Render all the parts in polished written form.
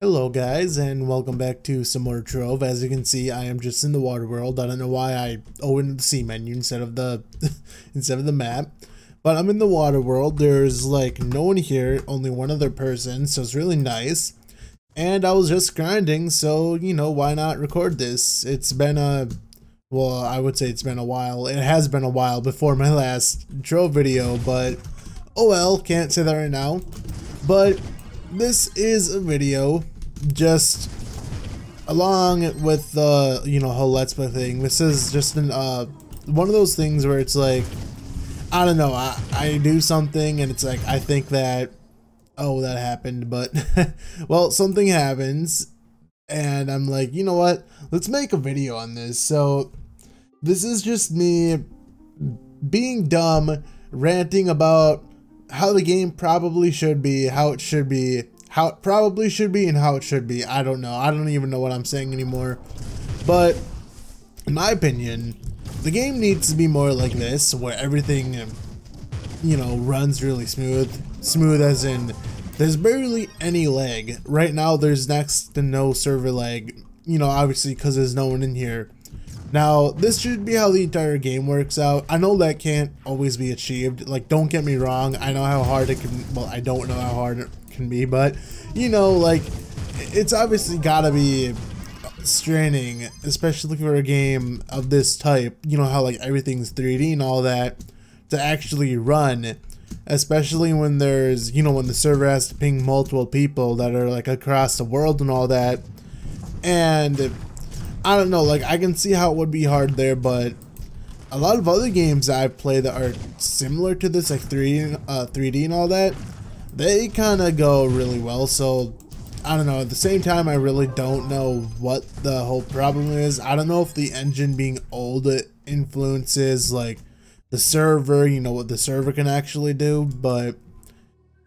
Hello guys, and welcome back to some more Trove. As you can see, I am just in the water world. I don't know why I opened the C menu instead of the map, but I'm in the water world. There's like no one here, only one other person, so it's really nice. And I was just grinding, so you know, why not record this? It's been well, I would say it's been a while. It has been a while before my last Trove video, but oh well, can't say that right now. But this is a video just along with the whole let's play thing. This is just an one of those things where it's like, I don't know, I do something and it's like I think that, oh, that happened, but well, something happens and I'm like, you know what, let's make a video on this. So this is just me being dumb, ranting about how the game probably should be, how it should be, how it probably should be, and how it should be. I don't know. I don't even know what I'm saying anymore. But in my opinion, the game needs to be more like this, where everything, runs really smooth. Smooth as in there's barely any lag. Right now there's next to no server lag, obviously because there's no one in here. Now, this should be how the entire game works out. I know that can't always be achieved. Like, don't get me wrong. I know how hard it can, well, I don't know how hard it can be, but, like, it's obviously gotta be straining, especially for a game of this type. You know how, like, everything's 3D and all that, to actually run. Especially when there's, when the server has to ping multiple people that are, like, across the world and all that. And I don't know, like, I can see how it would be hard there, but a lot of other games I've played that are similar to this, like 3D and all that, they kind of go really well. So I don't know, at the same time, I really don't know what the whole problem is. I don't know if the engine being old influences like the server, what the server can actually do, but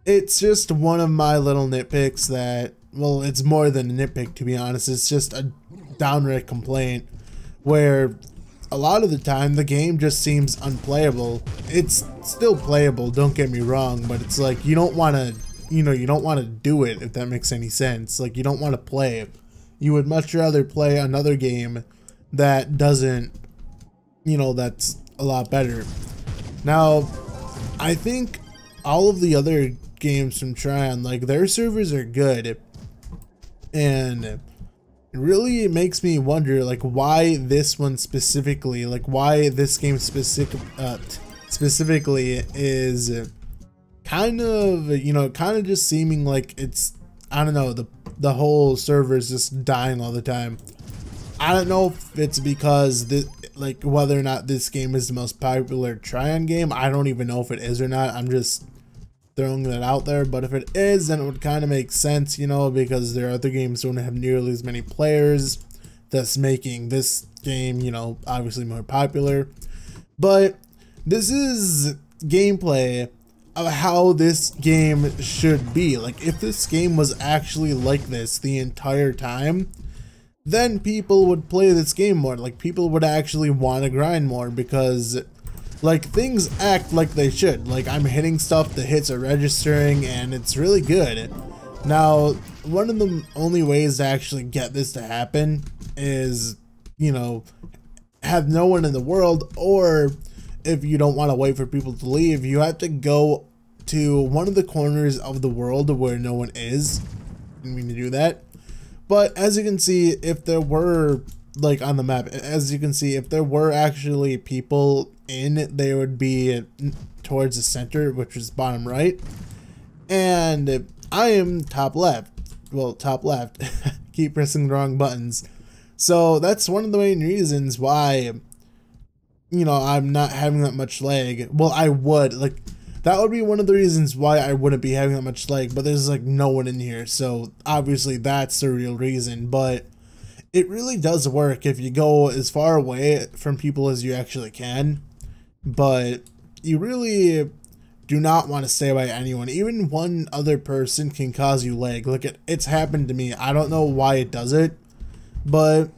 it's just one of my little nitpicks that, well, it's more than a nitpick, to be honest. It's just a downright complaint where a lot of the time the game just seems unplayable. It's still playable, don't get me wrong, but it's like you don't want to, you don't want to do it, if that makes any sense. Like, you don't want to play it. You would much rather play another game that doesn't, that's a lot better. Now, I think all of the other games from Tryon, like, their servers are good, and really it makes me wonder, like, why this one specifically, like, why this game specifically is kind of, kind of just seeming like it's, I don't know, the whole server is just dying all the time. I don't know if it's because this, like, whether or not this game is the most popular Tryon game. I don't even know if it is or not. I'm just throwing that out there, but if it is, then it would kind of make sense, because there are other games that don't have nearly as many players, that's making this game, obviously more popular. But this is gameplay of how this game should be. Like, if this game was actually like this the entire time, then people would play this game more. Like, people would actually want to grind more, because like, things act like they should. Like, I'm hitting stuff, the hits are registering, and it's really good. Now, one of the only ways to actually get this to happen is, have no one in the world, or if you don't want to wait for people to leave, you have to go to one of the corners of the world where no one is. I mean, to do that. But as you can see, if there were, like, on the map, as you can see, if there were actually people in, they would be towards the center, which is bottom right, and I am top left. Well, top left. Keep pressing the wrong buttons. So that's one of the main reasons why, I'm not having that much lag. Well, I would, like, that would be one of the reasons why I wouldn't be having that much lag, but there's, like, no one in here, so obviously that's the real reason. But it really does work if you go as far away from people as you actually can, but you really do not want to stay by anyone. Even one other person can cause you lag. Look, it's happened to me. I don't know why it does it, but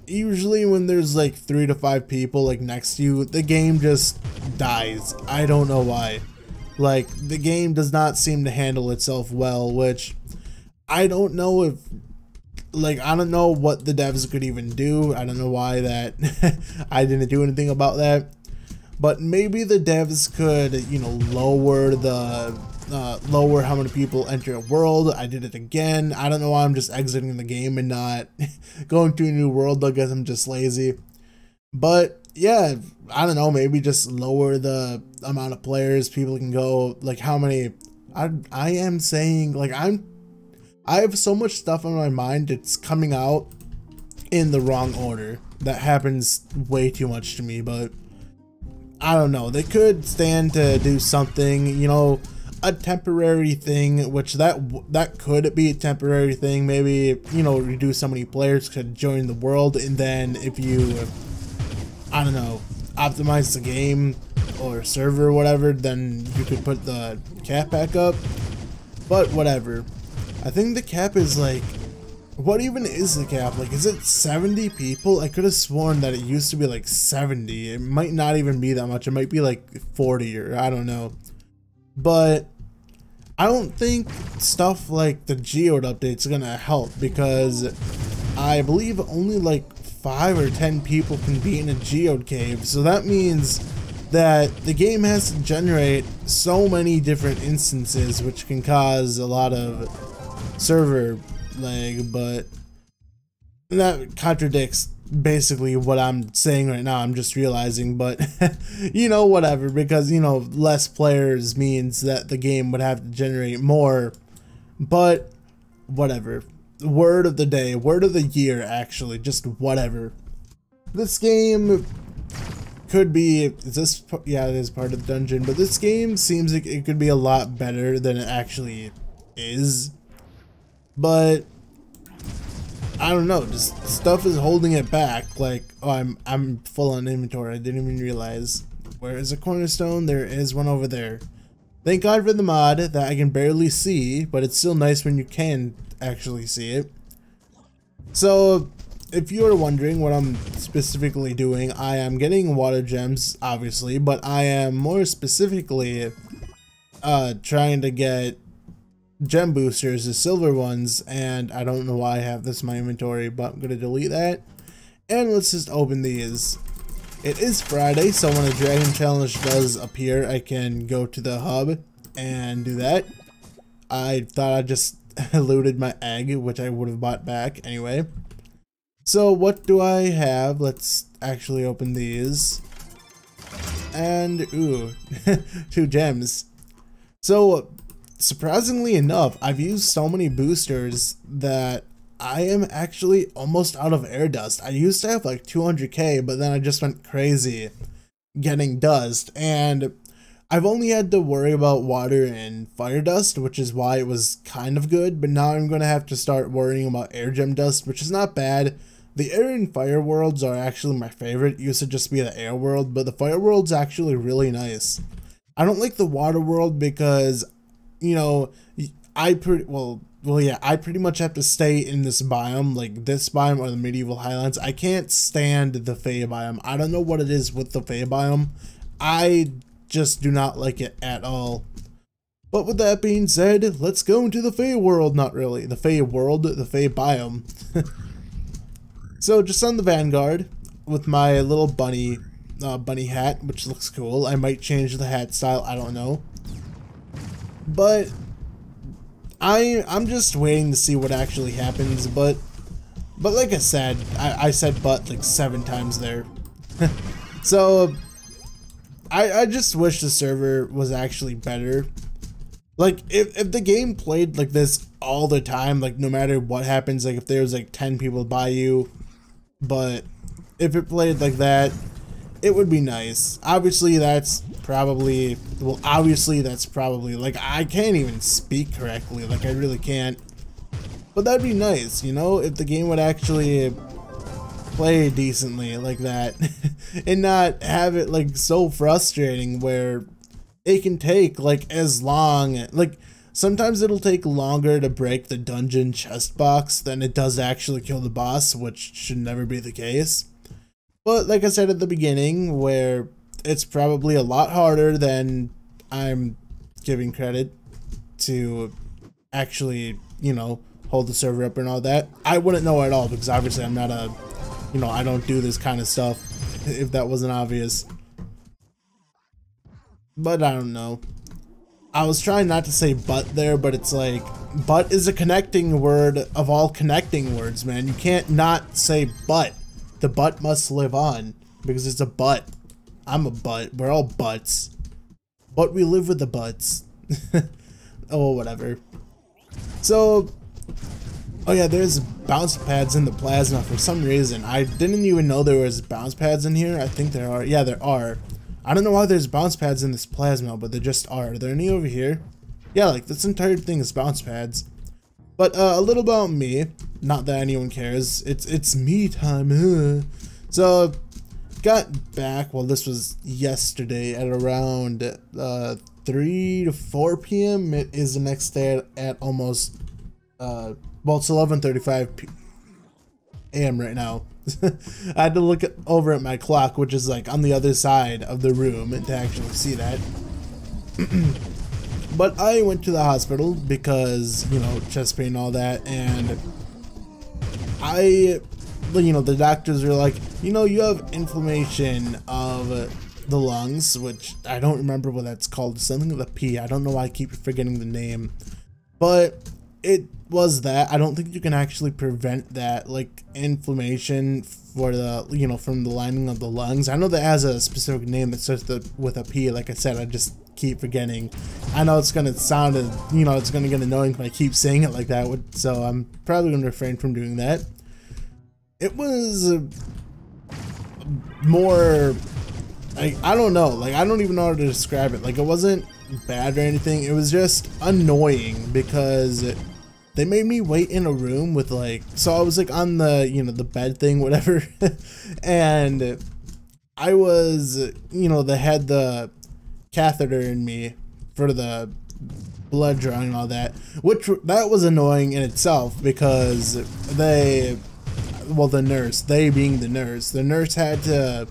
usually when there's like 3 to 5 people like next to you, the game just dies. I don't know why. Like, the game does not seem to handle itself well, which I don't know if, like, I don't know what the devs could even do. I don't know why that I didn't do anything about that. But maybe the devs could, you know, lower the lower how many people enter a world. I did it again. I don't know why I'm just exiting the game and not going to a new world. I guess I'm just lazy. But yeah, I don't know. Maybe just lower the amount of players people can go. Like how many? I am saying like I have so much stuff on my mind. It's coming out in the wrong order. That happens way too much to me, but I don't know. They could stand to do something, you know, a temporary thing, which that could be a temporary thing. Maybe, you know, reduce how many players could join the world, and then if you, I don't know, optimize the game or server or whatever, then you could put the cap back up. But whatever. I think the cap is like, what even is the cap? Like, is it 70 people? I could have sworn that it used to be like 70. It might not even be that much. It might be like 40 or I don't know. But I don't think stuff like the geode update's gonna help, because I believe only like 5 or 10 people can be in a geode cave. So that means that the game has to generate so many different instances, which can cause a lot of server lag, but that contradicts basically what I'm saying right now. I'm just realizing, but you know, whatever, because you know, less players means that the game would have to generate more, but whatever. Word of the day, word of the year, actually, just whatever. This game could be, is this, yeah, it is part of the dungeon, but this game seems like it could be a lot better than it actually is. But I don't know, just stuff is holding it back. Like, oh, I'm full on inventory. I didn't even realize. Where is a cornerstone? There is one over there. Thank God for the mod that I can barely see, but it's still nice when you can actually see it. So, if you are wondering what I'm specifically doing, I am getting water gems, obviously, but I am more specifically trying to get gem boosters, the silver ones, and I don't know why I have this in my inventory, but I'm gonna delete that. And let's just open these. It is Friday, so when a dragon challenge does appear, I can go to the hub and do that. I thought I just looted my egg, which I would have bought back anyway. So what do I have? Let's actually open these. And ooh, 2 gems. So surprisingly enough, I've used so many boosters that I am actually almost out of air dust. I used to have like 200k, but then I just went crazy getting dust, and I've only had to worry about water and fire dust, which is why it was kind of good, but now I'm going to have to start worrying about air gem dust, which is not bad. The air and fire worlds are actually my favorite. It used to just be the air world, but the fire world's actually really nice. I don't like the water world because, you know, I pretty much have to stay in this biome, like this biome or the medieval highlands. I can't stand the Fey biome. I don't know what it is with the Fey biome. I just do not like it at all. But with that being said, let's go into the Fey world. Not really. The Fey world, the Fey biome. So just on the Vanguard with my little bunny hat, which looks cool. I might change the hat style, I don't know. But I'm just waiting to see what actually happens, but like I said, I said but like 7 times there. So I just wish the server was actually better. Like if the game played like this all the time, like no matter what happens, like if there was like 10 people by you, but if it played like that, it would be nice. Obviously that's probably, well, like I can't even speak correctly, like I really can't. But that'd be nice, you know, if the game would actually play decently like that and not have it like so frustrating where it can take like as long, like sometimes it'll take longer to break the dungeon chest box than it does to actually kill the boss, which should never be the case. But like I said at the beginning, where it's probably a lot harder than I'm giving credit to actually, you know, hold the server up and all that. I wouldn't know at all because obviously I'm not a, you know, I don't do this kind of stuff, if that wasn't obvious. But I don't know. I was trying not to say but there, but it's like, but is a connecting word of all connecting words, man. You can't not say but. The but must live on because it's a but. I'm a but. We're all butts. But we live with the butts. Oh, whatever. So, oh yeah, there's bounce pads in the plasma for some reason. I didn't even know there was bounce pads in here. I think there are. Yeah, there are. I don't know why there's bounce pads in this plasma, but there just are. Are there any over here? Yeah, like this entire thing is bounce pads. But a little about me. Not that anyone cares. It's me time. So, got back. Well, this was yesterday at around 3 to 4 p.m. It is the next day at almost well, it's 11:35 a.m. right now. I had to look over at my clock, which is like on the other side of the room, to actually see that. But I went to the hospital because, you know, chest pain and all that, and you know, the doctors were like, you know, you have inflammation of the lungs, which I don't remember what that's called, something with a P. I don't know why I keep forgetting the name, but it was that. I don't think you can actually prevent that, like, inflammation for the, you know, from the lining of the lungs. I know that has a specific name that starts with a P. Like I said, I just keep forgetting. I know it's gonna sound, you know, it's gonna get annoying if I keep saying it like that, so I'm probably gonna refrain from doing that. It was more, like, I don't know, like, I don't even know how to describe it. Like, it wasn't bad or anything. It was just annoying because they made me wait in a room with, like, so I was like on the, you know, the bed thing, whatever, and I was, you know, they had the catheter in me for the blood drawing and all that, which that was annoying in itself because they, well, the nurse, they being the nurse had to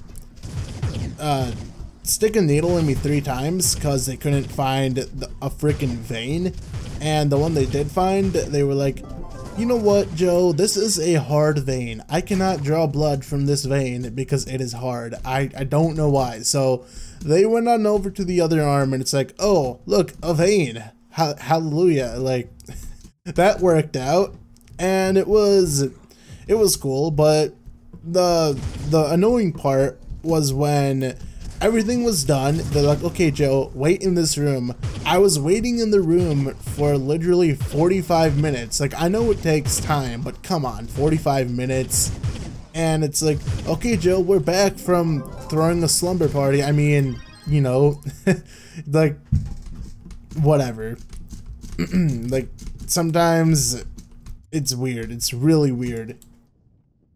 stick a needle in me 3 times because they couldn't find a freaking vein, and the one they did find, they were like, you know what, Joe, this is a hard vein. I cannot draw blood from this vein because it is hard. I don't know why. So they went on over to the other arm and it's like, oh, look, a vein. Hallelujah. Like, that worked out, and it was cool, but the annoying part was when everything was done. They're like, okay, Joe, wait in this room. I was waiting in the room for literally 45 minutes. Like, I know it takes time, but come on, 45 minutes. And it's like, okay, Joe, we're back from throwing a slumber party. I mean, you know, like, whatever. Like, sometimes it's weird. It's really weird.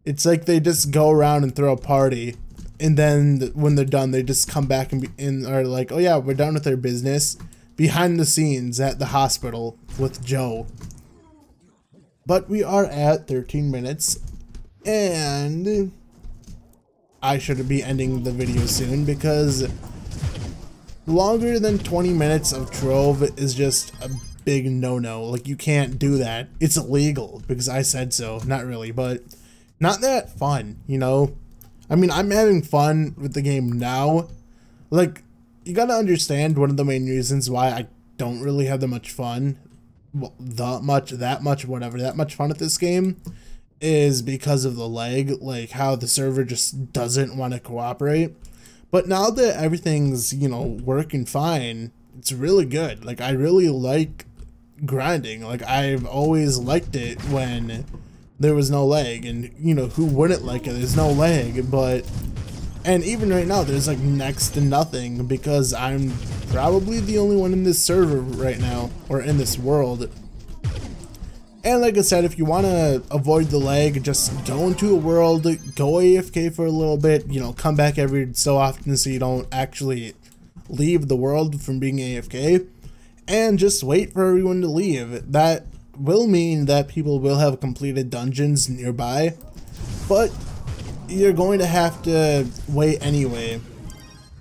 It's like they just go around and throw a party, and then when they're done, they just come back and are like, oh yeah, we're done with their business behind the scenes at the hospital with Joe. But we are at 13 minutes, and I should be ending the video soon because longer than 20 minutes of Trove is just a big no-no. Like, you can't do that. It's illegal because I said so. Not really, but not that fun, you know? I mean, I'm having fun with the game now. Like, you gotta understand one of the main reasons why I don't really have that much fun, well, that much fun at this game, is because of the lag, like how the server just doesn't want to cooperate. But now that everything's, you know, working fine, it's really good. Like, I really like grinding. Like, I've always liked it when there was no lag, and, you know, who wouldn't like it? There's no lag, but, and even right now, there's like next to nothing because I'm probably the only one in this server right now, or in this world. And like I said, if you want to avoid the lag, just go into a world, go AFK for a little bit, you know, come back every so often so you don't actually leave the world from being AFK, and just wait for everyone to leave. That will mean that people will have completed dungeons nearby, but you're going to have to wait anyway.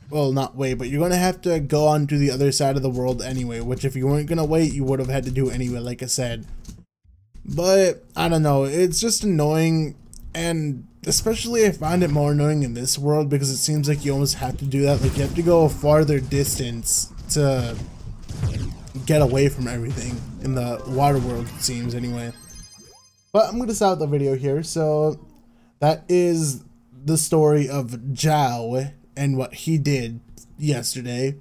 Well, not wait, but you're going to have to go on to the other side of the world anyway, which if you weren't going to wait, you would have had to do anyway, like I said. But I don't know, it's just annoying, and especially I find it more annoying in this world because it seems like you almost have to do that. Like you have to go a farther distance to get away from everything in the water world, it seems anyway. But I'm gonna start the video here. So that is the story of Zhao and what he did yesterday.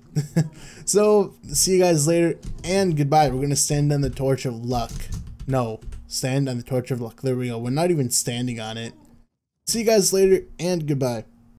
So see you guys later and goodbye. We're gonna stand on the torch of luck. No, stand on the torch of luck. There we go. We're not even standing on it. See you guys later and goodbye.